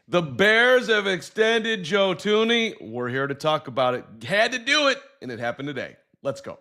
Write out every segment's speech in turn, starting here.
The Bears have extended Joe Thuney. We're here to talk about it. Had to do it, and it happened today. Let's go.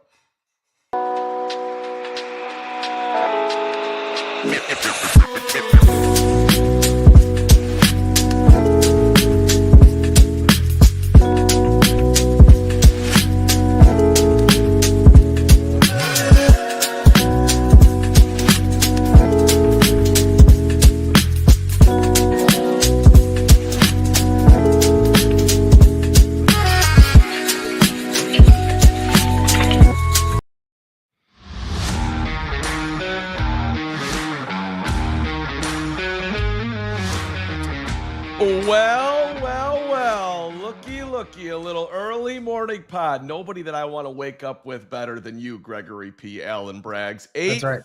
Well, looky, a little early morning pod. Nobody that I want to wake up with better than you, Gregory P. Allen Braggs. That's right.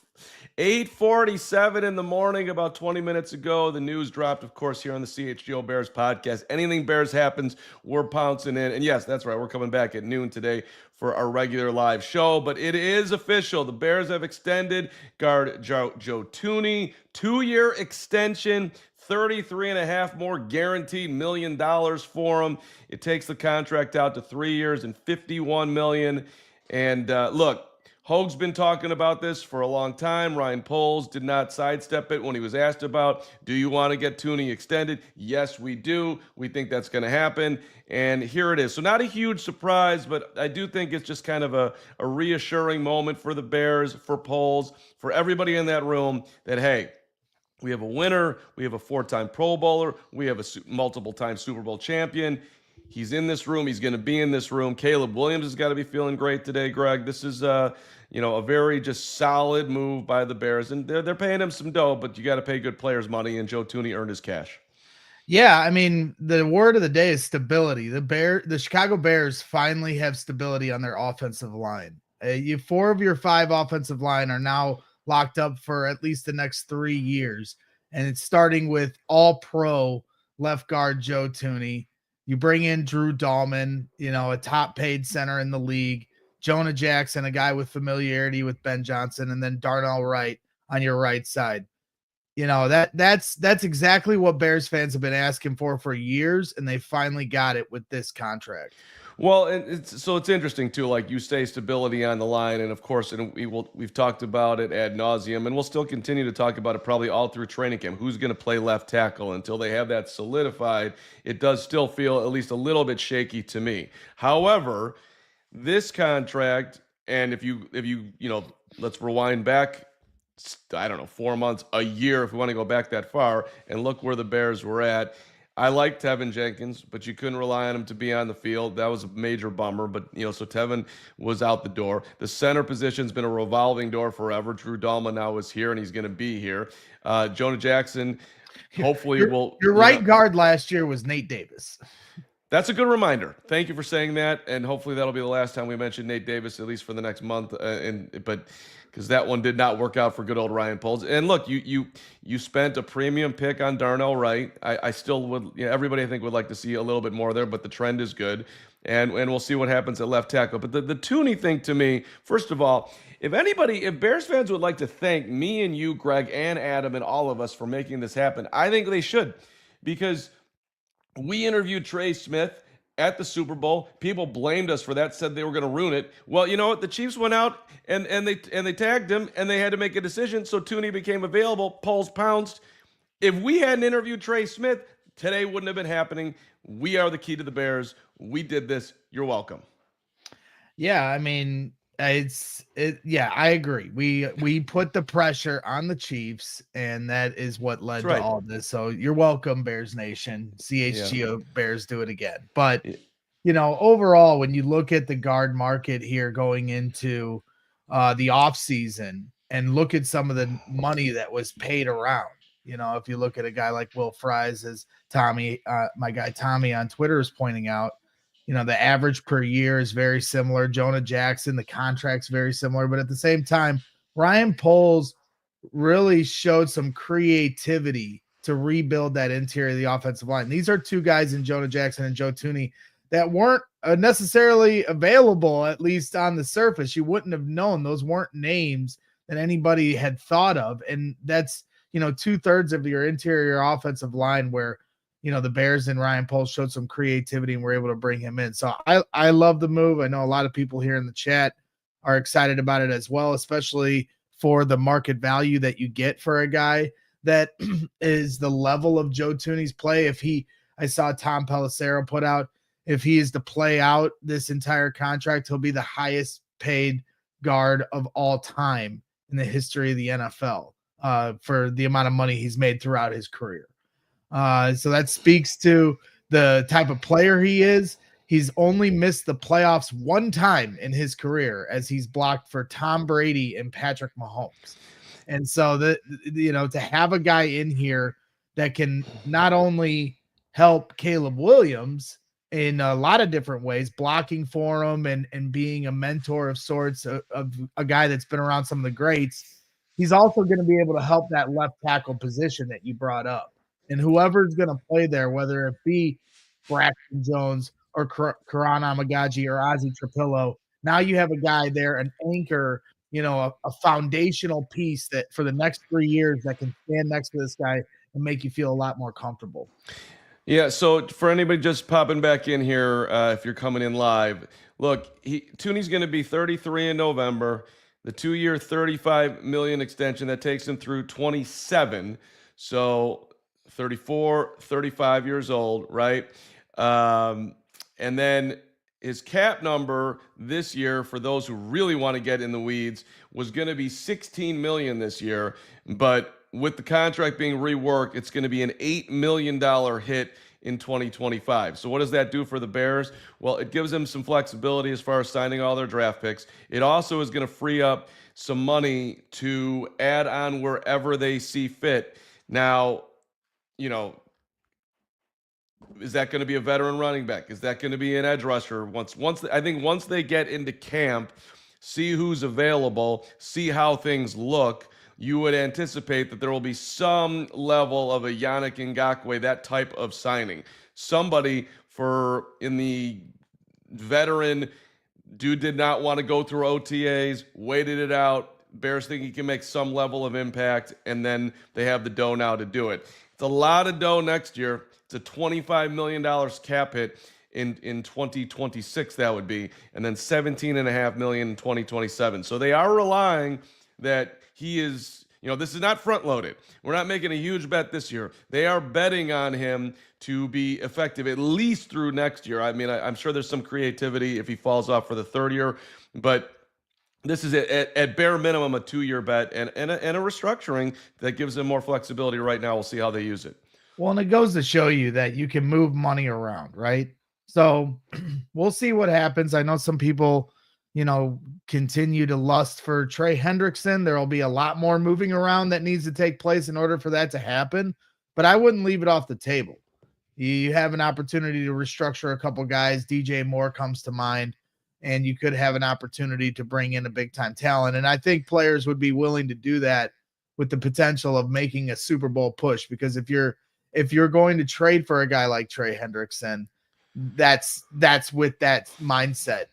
8:47 in the morning, about 20 minutes ago. The news dropped, of course, here on the CHGO Bears podcast. Anything Bears happens, we're pouncing in. And yes, that's right, we're coming back at noon today for our regular live show. But it is official. The Bears have extended guard Joe Thuney, 2-year extension. $33.5 more guaranteed $1 million for him. It takes the contract out to 3 years and $51 million. And look, Hoge's been talking about this for a long time. Ryan Poles did not sidestep it when he was asked about, do you want to get Thuney extended? Yes, we do. We think that's going to happen. And here it is. So not a huge surprise, but I do think it's just kind of a reassuring moment for the Bears, for Poles, for everybody in that room that, hey, we have a winner. We have a 4-time Pro Bowler. We have a multiple-time Super Bowl champion. He's in this room. He's going to be in this room. Caleb Williams has got to be feeling great today, Greg. This is, a very just solid move by the Bears. And they're paying him some dough, but you got to pay good players money, and Joe Thuney earned his cash. Yeah, I mean, the word of the day is stability. The Chicago Bears finally have stability on their offensive line. 4 of your 5 offensive line are now locked up for at least the next 3 years. And it's starting with all-pro left guard Joe Thuney. You bring in Drew Dahlman, a top paid center in the league, Jonah Jackson, a guy with familiarity with Ben Johnson, and then Darnell Wright on your right side. That's exactly what Bears fans have been asking for years, and they finally got it with this contract. Well, it's interesting too. Like you say, stability on the line, and of course, we've talked about it ad nauseum, and we'll still continue to talk about it probably all through training camp. Who's going to play left tackle until they have that solidified? It does still feel at least a little bit shaky to me. However, this contract, and if you let's rewind back. I don't know, 4 months, a year, if we want to go back that far, and look where the Bears were at. I liked Tevin Jenkins, but you couldn't rely on him to be on the field. That was a major bummer, but, so Tevin was out the door. The center position's been a revolving door forever. Drew Dahlman now is here, and he's going to be here. Jonah Jackson, hopefully will... Your right guard last year was Nate Davis. That's a good reminder. Thank you for saying that, and hopefully that'll be the last time we mention Nate Davis, at least for the next month. But because that one did not work out for good old Ryan Poles. And look, you spent a premium pick on Darnell Wright. I still would, everybody I think would like to see a little bit more there, but the trend is good, and we'll see what happens at left tackle. But the Thuney thing to me, first of all, if Bears fans would like to thank me and you, Greg, and Adam, and all of us for making this happen, I think they should, because we interviewed Trey Smith at the Super Bowl. People blamed us for that, said they were going to ruin it. Well, you know what? The Chiefs went out and they tagged him, and they had to make a decision, so Thuney became available. Poles pounced. If we hadn't interviewed Trey Smith, today wouldn't have been happening. We are the key to the Bears. We did this. You're welcome. Yeah, I mean, yeah, I agree. We put the pressure on the Chiefs, and that is what led to all this. So you're welcome, Bears Nation. CHGO Bears do it again. But overall, when you look at the guard market here going into the offseason and look at some of the money that was paid around, if you look at a guy like Will Fries, as Tommy, my guy Tommy on Twitter is pointing out, the average per year is very similar. Jonah Jackson, the contract's very similar. But at the same time, Ryan Poles really showed some creativity to rebuild that interior of the offensive line. These are two guys in Jonah Jackson and Joe Thuney that weren't necessarily available, at least on the surface. You wouldn't have known. Those weren't names that anybody had thought of. And that's, 2/3 of your interior offensive line where the Bears and Ryan Poles showed some creativity and were able to bring him in. So I love the move. I know a lot of people here in the chat are excited about it as well, especially for the market value that you get for a guy that is the level of Joe Thuney's play. I saw Tom Pelissero put out, if he is to play out this entire contract, he'll be the highest paid guard of all time in the history of the NFL for the amount of money he's made throughout his career. So that speaks to the type of player he is. He's only missed the playoffs one time in his career as he's blocked for Tom Brady and Patrick Mahomes. And so to have a guy in here that can not only help Caleb Williams in a lot of different ways, blocking for him and being a mentor of sorts of a guy that's been around some of the greats, he's also going to be able to help that left tackle position that you brought up. And whoever's going to play there, whether it be Braxton Jones or Karan Amagaji or Ozzie Trapillo, now you have a guy there, an anchor, a foundational piece that for the next 3 years that can stand next to this guy and make you feel a lot more comfortable. Yeah, so for anybody just popping back in here, if you're coming in live, look, Thuney's going to be 33 in November, the 2-year, $35 million extension that takes him through 27. So 34, 35 years old, right? And then his cap number this year, for those who really want to get in the weeds, was going to be $16 million this year. But with the contract being reworked, it's going to be an $8 million hit in 2025. So what does that do for the Bears? Well, it gives them some flexibility as far as signing all their draft picks. It also is going to free up some money to add on wherever they see fit. Now, is that going to be a veteran running back? Is that going to be an edge rusher? I think once they get into camp, see who's available, see how things look, you would anticipate that there will be some level of a Yannick Ngakoue, that type of signing. Somebody in the veteran, dude did not want to go through OTAs, waited it out. Bears think he can make some level of impact, and then they have the dough now to do it. It's a lot of dough next year. It's a $25 million cap hit in 2026, that would be, and then $17.5 million in 2027. So they are relying that he is, this is not front loaded. We're not making a huge bet this year. They are betting on him to be effective at least through next year. I mean, I'm sure there's some creativity if he falls off for the third year, but this is at bare minimum a 2-year bet and a restructuring that gives them more flexibility right now. We'll see how they use it. Well, and it goes to show you that you can move money around, right? So we'll see what happens. I know some people, continue to lust for Trey Hendrickson. There will be a lot more moving around that needs to take place in order for that to happen, but I wouldn't leave it off the table. You have an opportunity to restructure a couple guys. DJ Moore comes to mind, and you could have an opportunity to bring in a big-time talent. And I think players would be willing to do that with the potential of making a Super Bowl push, because if you're going to trade for a guy like Trey Hendrickson, that's with that mindset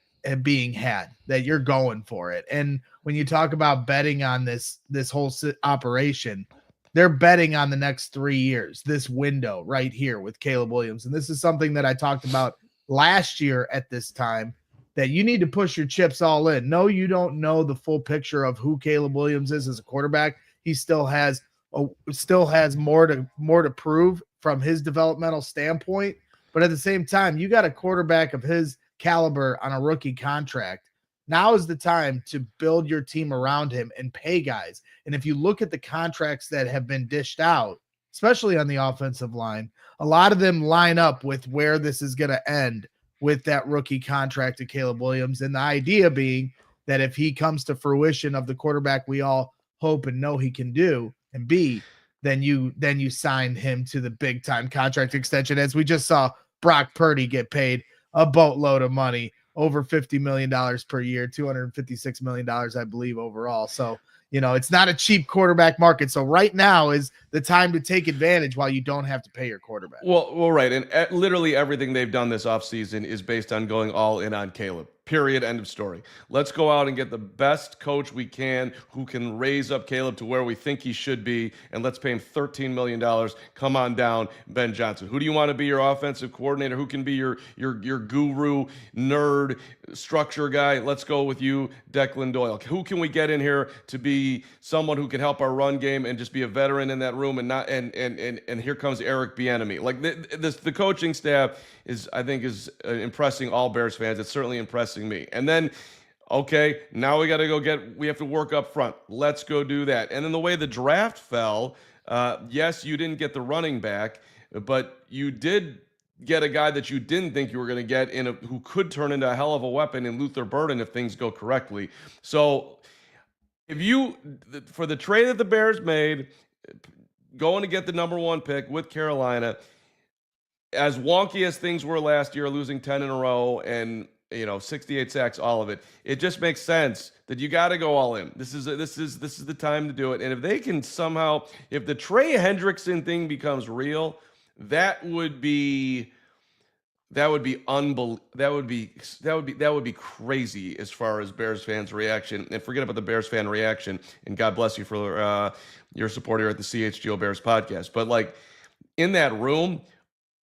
being had, that you're going for it. And when you talk about betting on this whole operation, they're betting on the next 3 years, this window right here with Caleb Williams. And this is something that I talked about last year at this time, that you need to push your chips all in. No, you don't know the full picture of who Caleb Williams is as a quarterback. He still has more to prove from his developmental standpoint. But at the same time, you got a quarterback of his caliber on a rookie contract. Now is the time to build your team around him and pay guys. And if you look at the contracts that have been dished out, especially on the offensive line, a lot of them line up with where this is going to end with that rookie contract to Caleb Williams. And the idea being that if he comes to fruition of the quarterback we all hope and know he can do and be, then you sign him to the big time contract extension, as we just saw Brock Purdy get paid a boatload of money, over $50 million per year, $256 million, I believe, overall. So, it's not a cheap quarterback market. So right now is the time to take advantage while you don't have to pay your quarterback. Well, right. And literally everything they've done this offseason is based on going all in on Caleb. Period. End of story. Let's go out and get the best coach we can who can raise up Caleb to where we think he should be, and let's pay him $13 million. Come on down, Ben Johnson. Who do you want to be your offensive coordinator? Who can be your guru, nerd, structure guy? Let's go with you, Declan Doyle. Who can we get in here to be someone who can help our run game and just be a veteran in that room, and not and here comes Eric Bieniemy. Like the coaching staff is, I think, is impressing all Bears fans. It's certainly impressing me. And then, okay, now we got to we have to work up front. Let's go do that. And then the way the draft fell, yes, you didn't get the running back, but you did get a guy that you didn't think you were going to get who could turn into a hell of a weapon in Luther Burden if things go correctly. So for the trade that the Bears made, going to get the number 1 pick with Carolina, as wonky as things were last year, losing 10 in a row and 68 sacks, all of it, it just makes sense that you got to go all in. This is the time to do it. And if they can somehow, if the Trey Hendrickson thing becomes real, that would be unbelievable. That would be crazy as far as Bears fans' reaction. And forget about the Bears fan reaction. And God bless you for your support here at the CHGO Bears podcast. But like in that room,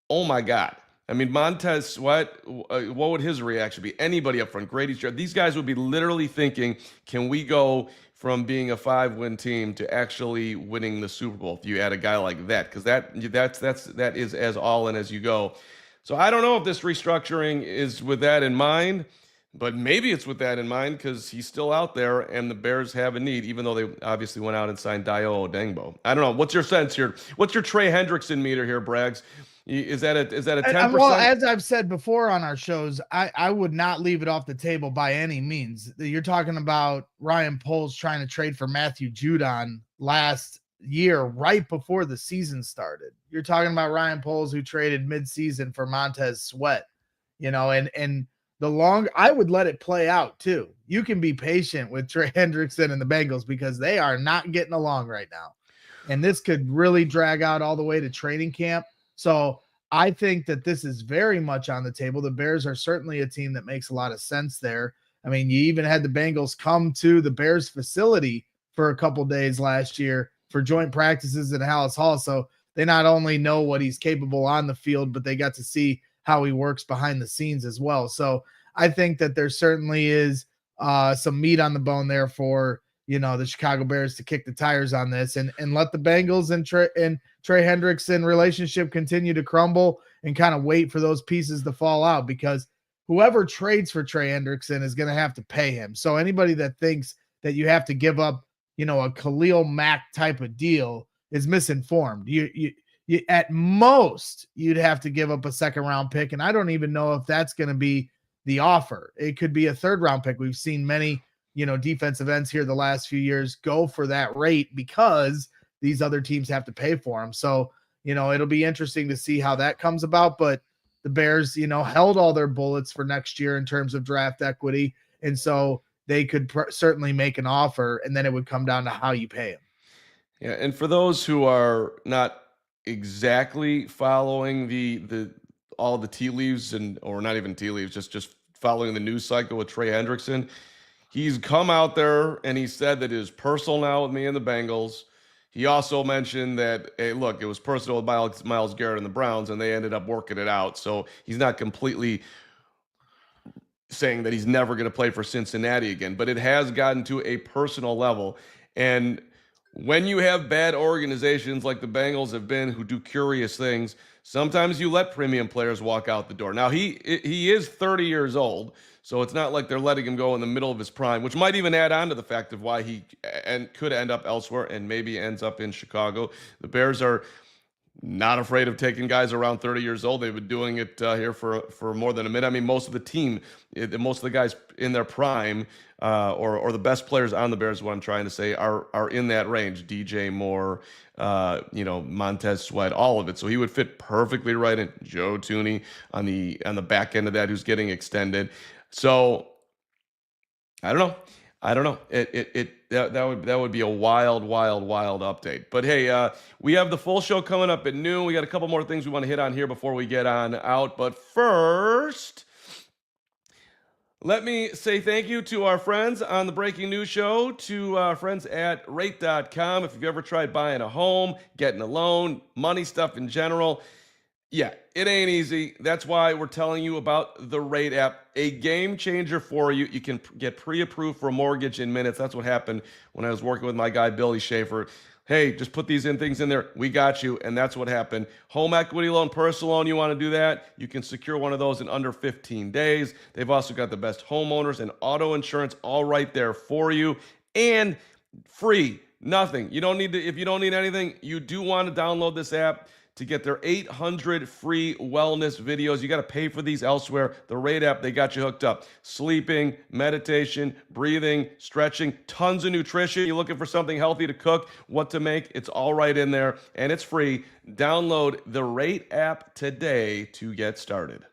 oh my God. I mean, Montez Sweat, what would his reaction be? Anybody up front, Grady's job. These guys would be literally thinking, can we go from being a 5-win team to actually winning the Super Bowl if you add a guy like that? Because that is as all in as you go. So I don't know if this restructuring is with that in mind, but maybe it's with that in mind because he's still out there and the Bears have a need, even though they obviously went out and signed Dio Odengbo. I don't know. What's your sense here? What's your Trey Hendrickson meter here, Braggs? Is that a 10%? Well, as I've said before on our shows, I would not leave it off the table by any means. You're talking about Ryan Poles trying to trade for Matthew Judon last year, right before the season started. You're talking about Ryan Poles who traded midseason for Montez Sweat, and I would let it play out too. You can be patient with Trey Hendrickson and the Bengals because they are not getting along right now. And this could really drag out all the way to training camp. So I think that this is very much on the table. The Bears are certainly a team that makes a lot of sense there. I mean, you even had the Bengals come to the Bears facility for a couple days last year for joint practices at Hallis Hall. So they not only know what he's capable on the field, but they got to see how he works behind the scenes as well. So I think that there certainly is some meat on the bone there for the Chicago Bears to kick the tires on this and let the Bengals and Trey Hendrickson relationship continue to crumble and kind of wait for those pieces to fall out, because whoever trades for Trey Hendrickson is going to have to pay him. So anybody that thinks that you have to give up, a Khalil Mack type of deal is misinformed. You at most you'd have to give up a 2nd-round pick. And I don't even know if that's going to be the offer. It could be a 3rd-round pick. We've seen many defensive ends here the last few years go for that rate because these other teams have to pay for them. So, it'll be interesting to see how that comes about. But the Bears, held all their bullets for next year in terms of draft equity. And so they could certainly make an offer, and then it would come down to how you pay them. Yeah. And for those who are not exactly following all the tea leaves or not even tea leaves, just following the news cycle with Trey Hendrickson, he's come out there and he said that it is personal now with me and the Bengals. He also mentioned that, hey, look, it was personal with Myles Garrett and the Browns, and they ended up working it out. So he's not completely saying that he's never going to play for Cincinnati again, but it has gotten to a personal level. And when you have bad organizations like the Bengals have been who do curious things, sometimes you let premium players walk out the door. Now, he is 30 years old, so it's not like they're letting him go in the middle of his prime, which might even add on to the fact of why he could end up elsewhere and maybe ends up in Chicago. The Bears are not afraid of taking guys around 30 years old. They've been doing it here for more than a minute. I mean, most of the team, most of the guys in their prime or the best players on the Bears, what I'm trying to say, are in that range. DJ Moore, Montez Sweat, all of it. So he would fit perfectly right in. Joe Thuney on the back end of that, who's getting extended. So I don't know. That would be a wild update. But hey, we have the full show coming up at noon. We got a couple more things we want to hit on here before we get on out. But first, Let me say thank you to our friends on the Breaking News Show, to our friends at Rate.com. If you've ever tried buying a home, getting a loan, money stuff in general, yeah, it ain't easy. That's why we're telling you about the Rate app, a game changer for you. You can get pre-approved for a mortgage in minutes. That's what happened when I was working with my guy, Billy Schaefer. Hey, just put these things in there. We got you. And that's what happened. Home equity loan, personal loan, you want to do that? You can secure one of those in under 15 days. They've also got the best homeowners and auto insurance all right there for you. And free, nothing. You don't need to, if you don't need anything, you do want to download this app to get their 800 free wellness videos. You got to pay for these elsewhere. The Rate app, they got you hooked up. Sleeping, meditation, breathing, stretching, tons of nutrition. You're looking for something healthy to cook, what to make, it's all right in there, and it's free. Download the Rate app today to get started.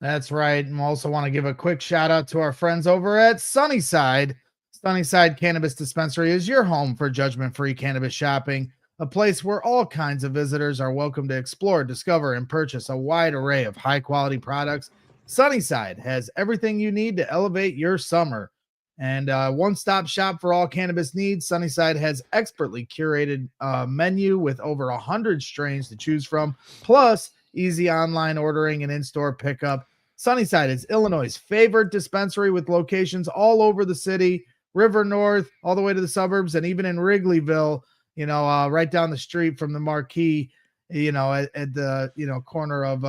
That's right. And also want to give a quick shout out to our friends over at Sunnyside. Sunnyside Cannabis Dispensary is your home for judgment-free cannabis shopping. A place where all kinds of visitors are welcome to explore, discover, and purchase a wide array of high-quality products. Sunnyside has everything you need to elevate your summer. And one-stop shop for all cannabis needs. Sunnyside has expertly curated menu with over 100 strains to choose from, plus easy online ordering and in-store pickup. Sunnyside is Illinois' favorite dispensary with locations all over the city, River North, all the way to the suburbs, and even in Wrigleyville, right down the street from the Marquee, at the, corner of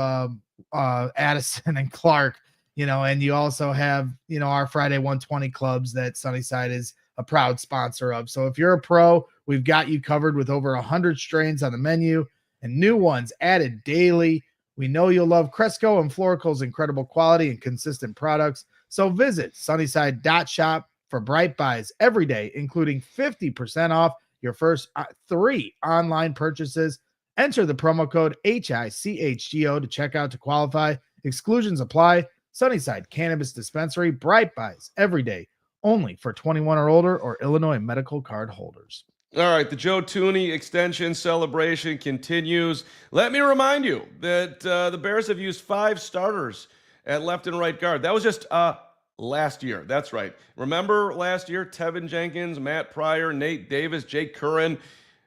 Addison and Clark, and you also have, our Friday 120 clubs that Sunnyside is a proud sponsor of. So if you're a pro, we've got you covered with over 100 strains on the menu and new ones added daily. We know you'll love Cresco and Florical's incredible quality and consistent products. So visit sunnyside.shop for bright buys every day, including 50% off your first 3 online purchases. Enter the promo code HICHGO to check out to qualify. Exclusions apply. Sunnyside Cannabis Dispensary, bright buys every day, only for 21 or older or Illinois medical card holders. All right, the Joe Thuney extension celebration continues. Let me remind you that the Bears have used 5 starters at left and right guard. That was just last year. That's right. Remember last year, Tevin Jenkins, Matt Pryor, Nate Davis, Jake Curran,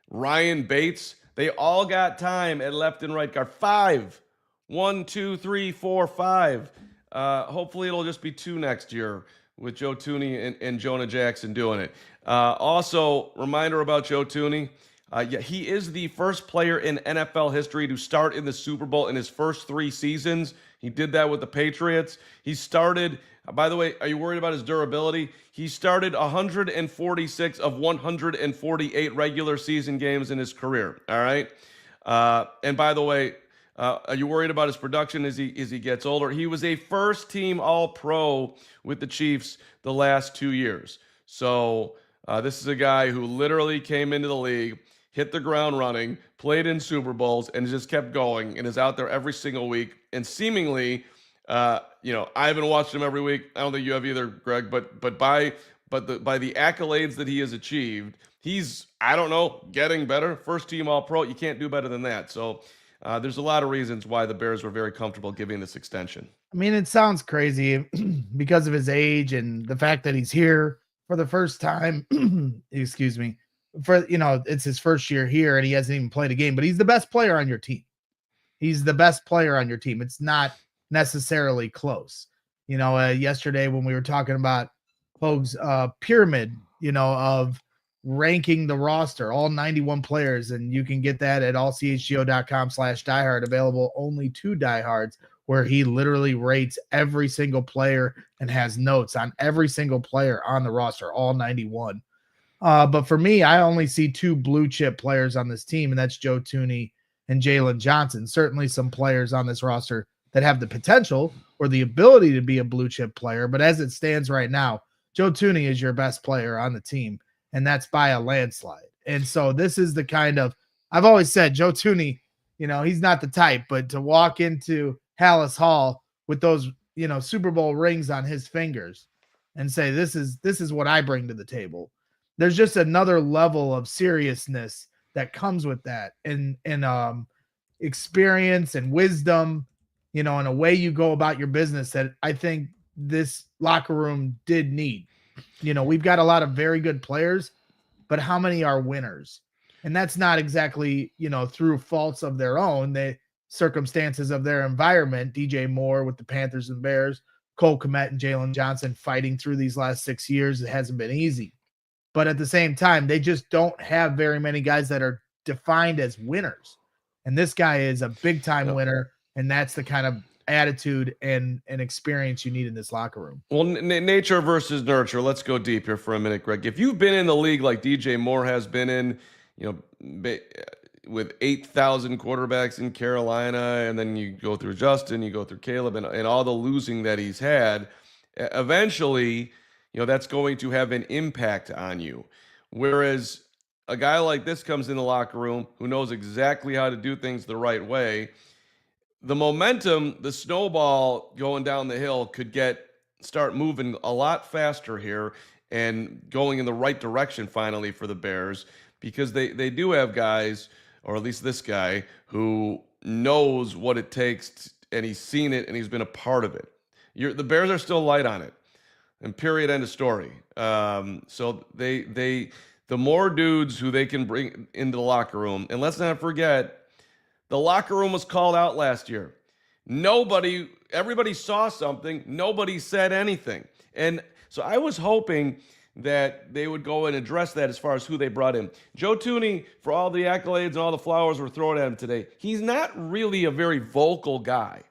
Ryan Bates. They all got time at left and right guard. 5. 1, 2, 3, 4, 5. Hopefully it'll just be 2 next year with Joe Thuney and Jonah Jackson doing it. Also, reminder about Joe Thuney. He is the first player in NFL history to start in the Super Bowl in his first 3 seasons. He did that with the Patriots. He started, by the way, are you worried about his durability? He started 146 of 148 regular season games in his career, all right? And by the way, are you worried about his production as he gets older? He was a first-team All-Pro with the Chiefs the last 2 years. So this is a guy who literally came into the league, hit the ground running, played in Super Bowls, and just kept going and is out there every single week. And seemingly, I haven't watched him every week. I don't think you have either, Greg. But by the accolades that he has achieved, he's, I don't know, getting better. First-team All-Pro. You can't do better than that. So there's a lot of reasons why the Bears were very comfortable giving this extension. I mean, it sounds crazy because of his age and the fact that he's here for the first time. Excuse me. It's his first year here and he hasn't even played a game, but he's the best player on your team. He's the best player on your team. It's not necessarily close. Yesterday when we were talking about Hoag's pyramid, of ranking the roster, all 91 players, and you can get that at allchgo.com/diehard, available only to diehards, where he literally rates every single player and has notes on every single player on the roster, all 91. But for me, I only see 2 blue chip players on this team, and that's Joe Thuney and Jalen Johnson. Certainly some players on this roster that have the potential or the ability to be a blue chip player. But as it stands right now, Joe Thuney is your best player on the team, and that's by a landslide. And so this is the kind of, I've always said Joe Thuney, he's not the type, but to walk into Hallis Hall with those, Super Bowl rings on his fingers and say, this is what I bring to the table. There's just another level of seriousness that comes with that, and experience and wisdom, and a way you go about your business that I think this locker room did need. We've got a lot of very good players, but how many are winners? And that's not exactly, through faults of their own, the circumstances of their environment. DJ Moore with the Panthers and Bears, Cole Kmet and Jalen Johnson fighting through these last 6 years. It hasn't been easy. But at the same time, they just don't have very many guys that are defined as winners. And this guy is a big-time winner, and that's the kind of attitude and experience you need in this locker room. Well, nature versus nurture. Let's go deep here for a minute, Greg. If you've been in the league like DJ Moore has been in, with 8,000 quarterbacks in Carolina, and then you go through Justin, you go through Caleb, and all the losing that he's had, eventually, that's going to have an impact on you. Whereas a guy like this comes in the locker room who knows exactly how to do things the right way. The momentum, the snowball going down the hill could start moving a lot faster here and going in the right direction finally for the Bears, because they do have guys, or at least this guy, who knows what it takes and he's seen it and he's been a part of it. The Bears are still light on it, and period, end of story. So the more dudes who they can bring into the locker room, and let's not forget, the locker room was called out last year. Everybody saw something. Nobody said anything. And so I was hoping that they would go and address that as far as who they brought in. Joe Thuney, for all the accolades and all the flowers we're throwing at him today, he's not really a very vocal guy.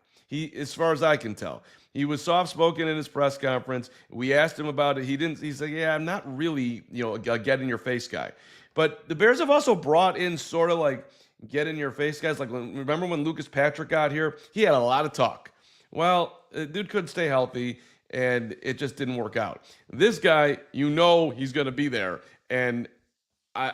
As far as I can tell. He was soft-spoken in his press conference. We asked him about it. He said, yeah, I'm not really, a get-in-your-face guy. But the Bears have also brought in sort of like get-in-your-face guys. Like, remember when Lucas Patrick got here? He had a lot of talk. Well, the dude couldn't stay healthy, and it just didn't work out. This guy, he's going to be there. And I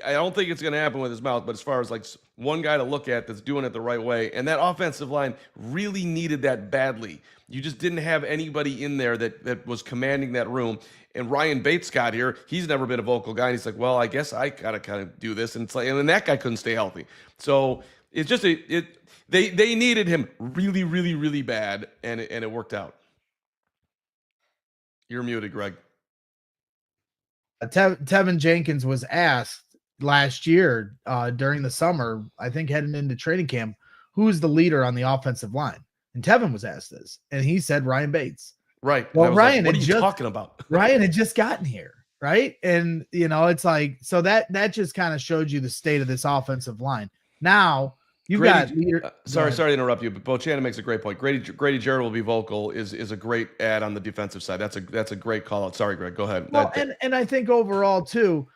don't think it's going to happen with his mouth, but as far as like one guy to look at that's doing it the right way, and that offensive line really needed that badly. You just didn't have anybody in there that was commanding that room. And Ryan Bates got here. He's never been a vocal guy. And he's like, well, I guess I gotta kind of do this. And it's like, and then that guy couldn't stay healthy. So it's just they needed him really, really, really bad, and it worked out. You're muted, Greg. Tevin Jenkins was asked last year during the summer, I think heading into training camp, who's the leader on the offensive line? And Tevin was asked this, and he said Ryan Bates. Right. Well, Ryan, like, what are you talking about? Ryan had just gotten here, right? And it's like, so that just kind of showed you the state of this offensive line. Now you've got leader. Sorry to interrupt you, but Bochanan makes a great point. Grady Jarrett will be vocal is a great add on the defensive side. That's a great call out. Sorry, Greg, go ahead. Well, and I think overall too,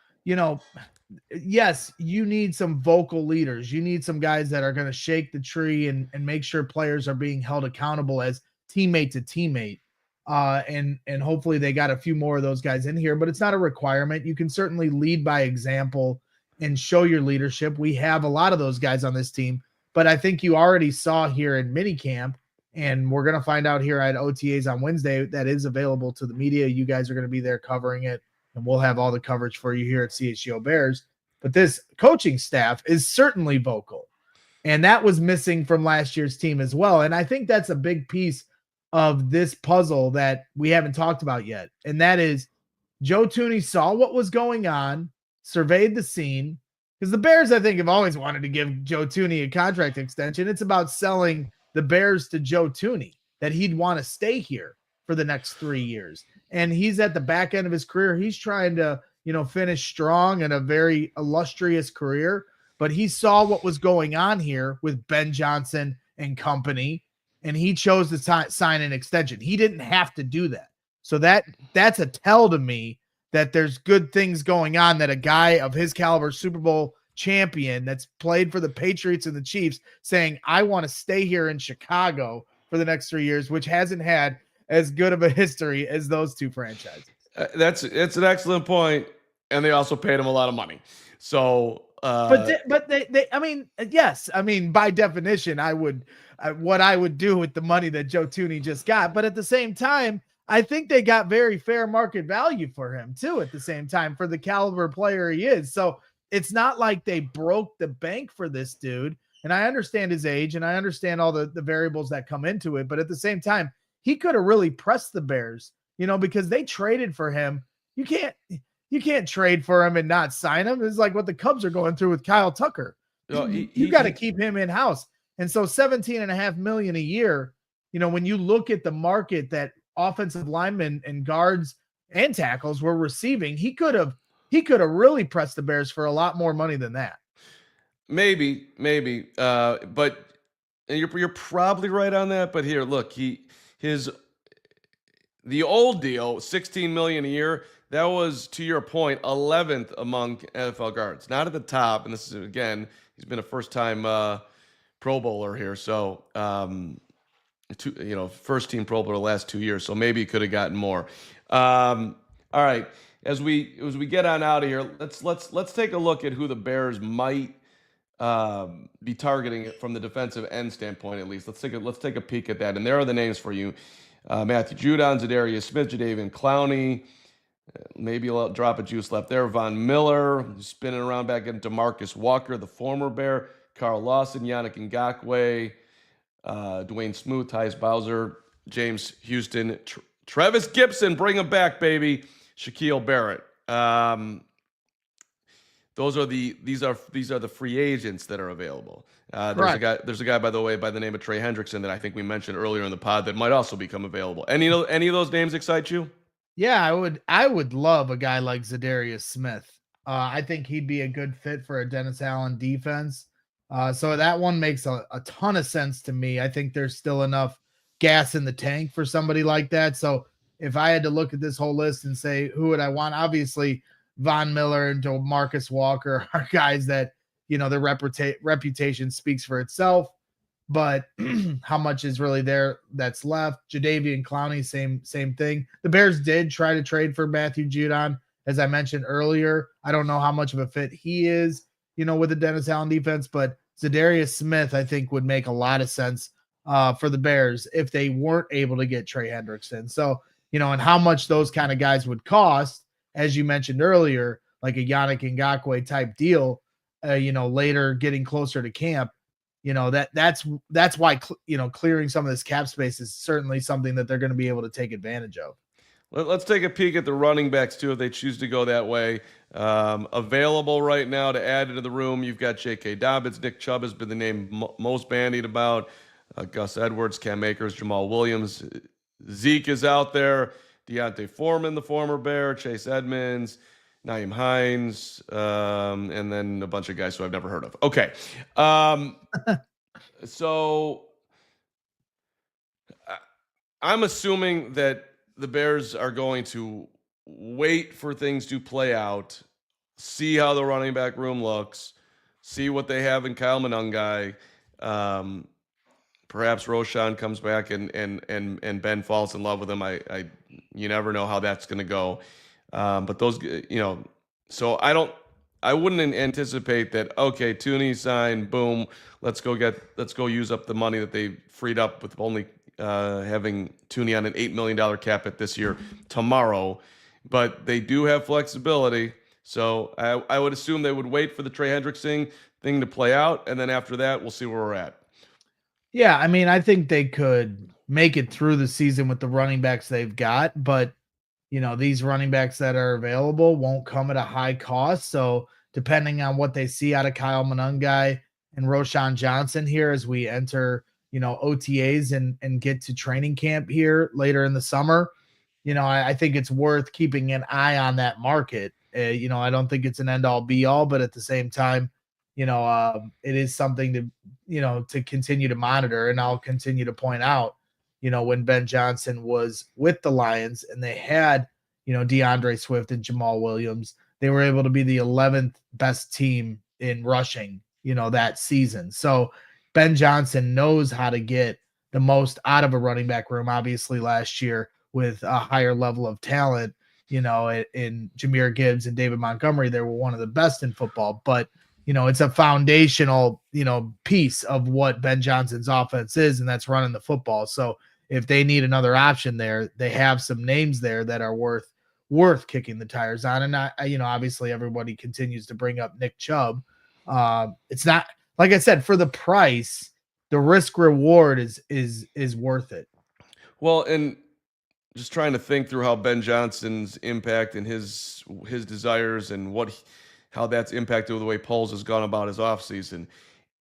yes, you need some vocal leaders. You need some guys that are going to shake the tree and make sure players are being held accountable as teammate to teammate. And hopefully they got a few more of those guys in here, but it's not a requirement. You can certainly lead by example and show your leadership. We have a lot of those guys on this team, but I think you already saw here in minicamp, and we're going to find out here at OTAs on Wednesday that is available to the media. You guys are going to be there covering it, and we'll have all the coverage for you here at CHGO Bears. But this coaching staff is certainly vocal, and that was missing from last year's team as well. And I think that's a big piece of this puzzle that we haven't talked about yet. And that is Joe Thuney saw what was going on, surveyed the scene, because the Bears, I think, have always wanted to give Joe Thuney a contract extension. It's about selling the Bears to Joe Thuney, that he'd want to stay here for the next 3 years. And he's at the back end of his career. He's trying to, finish strong in a very illustrious career, but he saw what was going on here with Ben Johnson and company, and he chose to sign an extension. He didn't have to do that. So that's a tell to me that there's good things going on, that a guy of his caliber, Super Bowl champion that's played for the Patriots and the Chiefs, saying, I want to stay here in Chicago for the next 3 years, which hasn't had as good of a history as those two franchises. It's an excellent point. And they also paid him a lot of money. So, but they, I mean, yes, I mean, by definition, what I would do with the money that Joe Thuney just got. But at the same time, I think they got very fair market value for him too, at the same time, for the caliber player he is. So it's not like they broke the bank for this dude. And I understand his age, and I understand all the variables that come into it. But at the same time, he could have really pressed the Bears, because they traded for him. You can't trade for him and not sign him. It's like what the Cubs are going through with Kyle Tucker. You got to keep him in house. And so $17.5 million a year, when you look at the market that offensive linemen and guards and tackles were receiving, he could have really pressed the Bears for a lot more money than that. Maybe. But you're probably right on that. But here, look, the old deal, $16 million a year, that was, to your point, 11th among NFL guards. Not at the top. And this is, again, he's been a first-time Pro Bowler here. So, first team Pro Bowler the last 2 years. So maybe he could have gotten more. All right. As we get on out of here, let's take a look at who the Bears might be targeting from the defensive end standpoint, at least. Let's take a peek at that. And there are the names for you: Matthew Judon, Zadarius Smith, Jadeveon Clowney. Maybe a drop of juice left there. Von Miller, spinning around back into Marcus Walker, the former Bear. Carl Lawson, Yannick Ngakoue, Dwayne Smoot, Tyus Bowser, James Houston, Trevis Gibson, bring him back, baby. Shaquille Barrett. These are the free agents that are available. There's a guy, by the way, by the name of Trey Hendrickson that I think we mentioned earlier in the pod that might also become available. Any of those names excite you? Yeah, I would love a guy like Zadarius Smith. I think he'd be a good fit for a Dennis Allen defense. So that one makes a ton of sense to me. I think there's still enough gas in the tank for somebody like that. So if I had to look at this whole list and say, who would I want? Obviously, Von Miller and Marcus Walker are guys that, their reputation speaks for itself. But how much is really there that's left? Jadeveon Clowney, same thing. The Bears did try to trade for Matthew Judon, as I mentioned earlier. I don't know how much of a fit he is, with the Dennis Allen defense, but Zadarius Smith, I think, would make a lot of sense for the Bears if they weren't able to get Trey Hendrickson. So, and how much those kind of guys would cost, as you mentioned earlier, like a Yannick Ngakoue type deal, later getting closer to camp. That's why clearing some of this cap space is certainly something that they're going to be able to take advantage of. Let's take a peek at the running backs too, if they choose to go that way. Available right now to add into the room, you've got J.K. Dobbins. Nick Chubb has been the name most bandied about. Gus Edwards, Cam Akers, Jamal Williams. Zeke is out there. Deontay Foreman, the former Bear. Chase Edmonds. Nyheim Hines, and then a bunch of guys who I've never heard of. Okay. So I'm assuming that the Bears are going to wait for things to play out, see how the running back room looks, see what they have in Kyle Monangai. Perhaps Roshan comes back and Ben falls in love with him. You never know how that's going to go. But those, so I wouldn't anticipate that, okay, Thuney signed, boom, let's go use up the money that they freed up with only having Thuney on an $8 million cap hit this year tomorrow. But they do have flexibility. So I would assume they would wait for the Trey Hendrickson thing to play out. And then after that, we'll see where we're at. Yeah, I mean, I think they could make it through the season with the running backs they've got, but these running backs that are available won't come at a high cost. So depending on what they see out of Kyle Monangai and Roshan Johnson here as we enter, OTAs and get to training camp here later in the summer, I think it's worth keeping an eye on that market. I don't think it's an end all be all, but at the same time, it is something to continue to monitor. And I'll continue to point out, when Ben Johnson was with the Lions and they had, DeAndre Swift and Jamal Williams, they were able to be the 11th best team in rushing, that season. So Ben Johnson knows how to get the most out of a running back room. Obviously last year with a higher level of talent, in Jahmyr Gibbs and David Montgomery, they were one of the best in football, but it's a foundational, piece of what Ben Johnson's offense is, and that's running the football. So if they need another option there, they have some names there that are worth kicking the tires on. And obviously everybody continues to bring up Nick Chubb. It's not, like I said, for the price, the risk reward is worth it. Well, and just trying to think through how Ben Johnson's impact and his desires and how that's impacted the way Poles has gone about his offseason.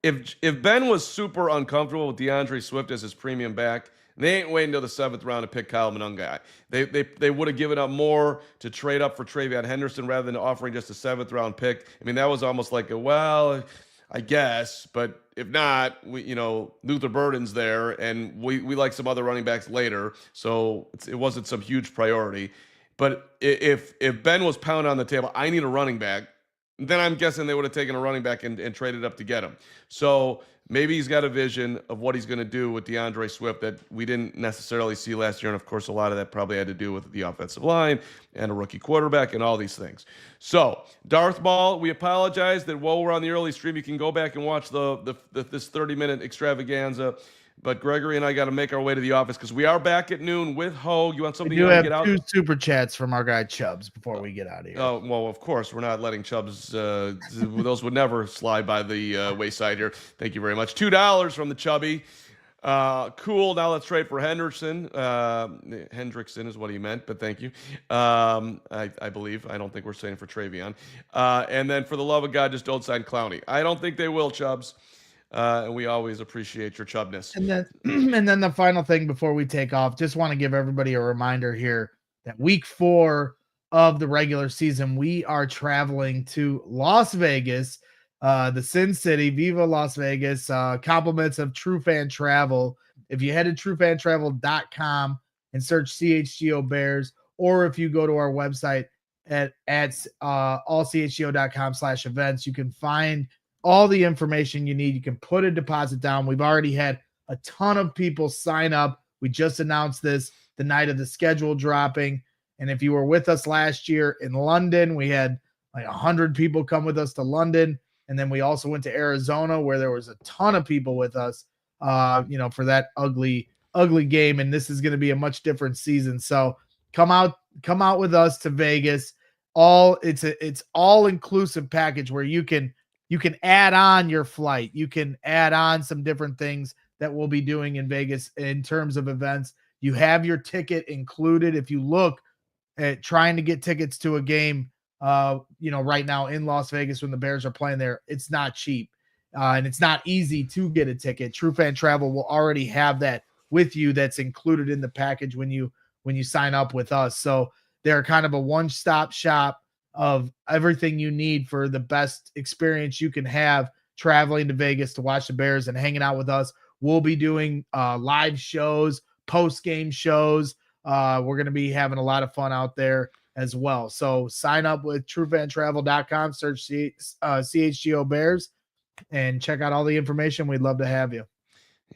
If Ben was super uncomfortable with DeAndre Swift as his premium back, they ain't waiting until the 7th round to pick Kyle Monangai. They would have given up more to trade up for Travion Henderson rather than offering just a 7th round pick. I mean, that was almost like I guess, but if not, Luther Burden's there, and we like some other running backs later, so it wasn't some huge priority. But if Ben was pounding on the table, I need a running back, then I'm guessing they would have taken a running back and traded up to get him. So maybe he's got a vision of what he's going to do with DeAndre Swift that we didn't necessarily see last year. And of course, a lot of that probably had to do with the offensive line and a rookie quarterback and all these things. So Darth Maul, we apologize that while we're on the early stream, you can go back and watch this 30-minute extravaganza. But Gregory and I got to make our way to the office because we are back at noon with Hogue. You want something you to have get out? 2 super chats from our guy Chubbs before we get out of here. Oh, well, of course, we're not letting Chubbs. Those would never slide by the wayside here. Thank you very much. $2 from the Chubby. Cool. Now let's trade for Henderson. Hendrickson is what he meant, but thank you. I believe. I don't think we're saying for Travion. And then for the love of God, just don't sign Clowney. I don't think they will, Chubbs. And we always appreciate your Chubbness. And then the final thing before we take off, just want to give everybody a reminder here that week 4 of the regular season, we are traveling to Las Vegas, the Sin City, Viva Las Vegas, compliments of True Fan Travel. If you head to truefantravel.com and search CHGO Bears, or if you go to our website at allchgo.com/events, you can find all the information you need. You can put a deposit down. We've already had a ton of people sign up. We just announced this the night of the schedule dropping. And if you were with us last year in London, we had like 100 people come with us to London. And then we also went to Arizona where there was a ton of people with us, for that ugly game. And this is going to be a much different season. So come out with us to Vegas. It's all inclusive package where you can add on your flight. You can add on some different things that we'll be doing in Vegas in terms of events. You have your ticket included. If you look at trying to get tickets to a game, right now in Las Vegas when the Bears are playing there, it's not cheap. And it's not easy to get a ticket. True Fan Travel will already have that with you. That's included in the package when you sign up with us. So they're kind of a one-stop shop of everything you need for the best experience you can have traveling to Vegas to watch the Bears and hanging out with us. We'll be doing live shows, post-game shows. We're going to be having a lot of fun out there as well. So sign up with truefantravel.com, search CHGO Bears, and check out all the information. We'd love to have you.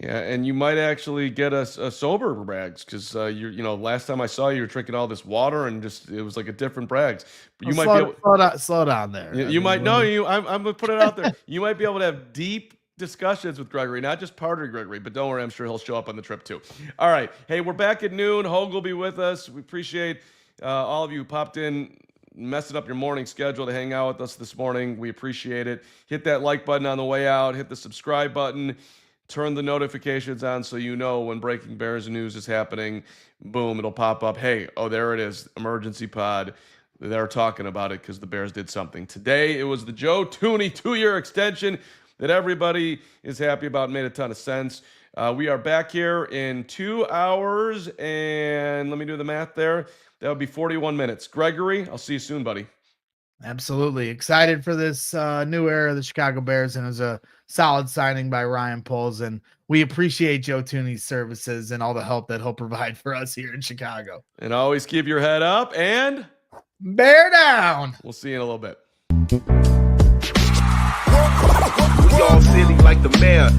Yeah, and you might actually get us a sober Braggs because last time I saw you were drinking all this water and it was like a different Braggs. You slow down there. I'm gonna put it out there. You might be able to have deep discussions with Gregory, not just party Gregory, but don't worry, I'm sure he'll show up on the trip too. All right, hey, we're back at noon. Hogue will be with us. We appreciate all of you who popped in, messing up your morning schedule to hang out with us this morning. We appreciate it. Hit that like button on the way out. Hit the subscribe button. Turn the notifications on so you know when breaking Bears news is happening. Boom, it'll pop up. Hey, there it is. Emergency pod. They're talking about it because the Bears did something. Today, it was the Joe Thuney 2-year extension that everybody is happy about. Made a ton of sense. We are back here in 2 hours, and let me do the math there. That would be 41 minutes. Gregory, I'll see you soon, buddy. Absolutely. Excited for this new era of the Chicago Bears, and it was a solid signing by Ryan Poles, and we appreciate Joe Thuney's services and all the help that he'll provide for us here in Chicago. And always keep your head up and bear down. We'll see you in a little bit. We all silly like the mayor.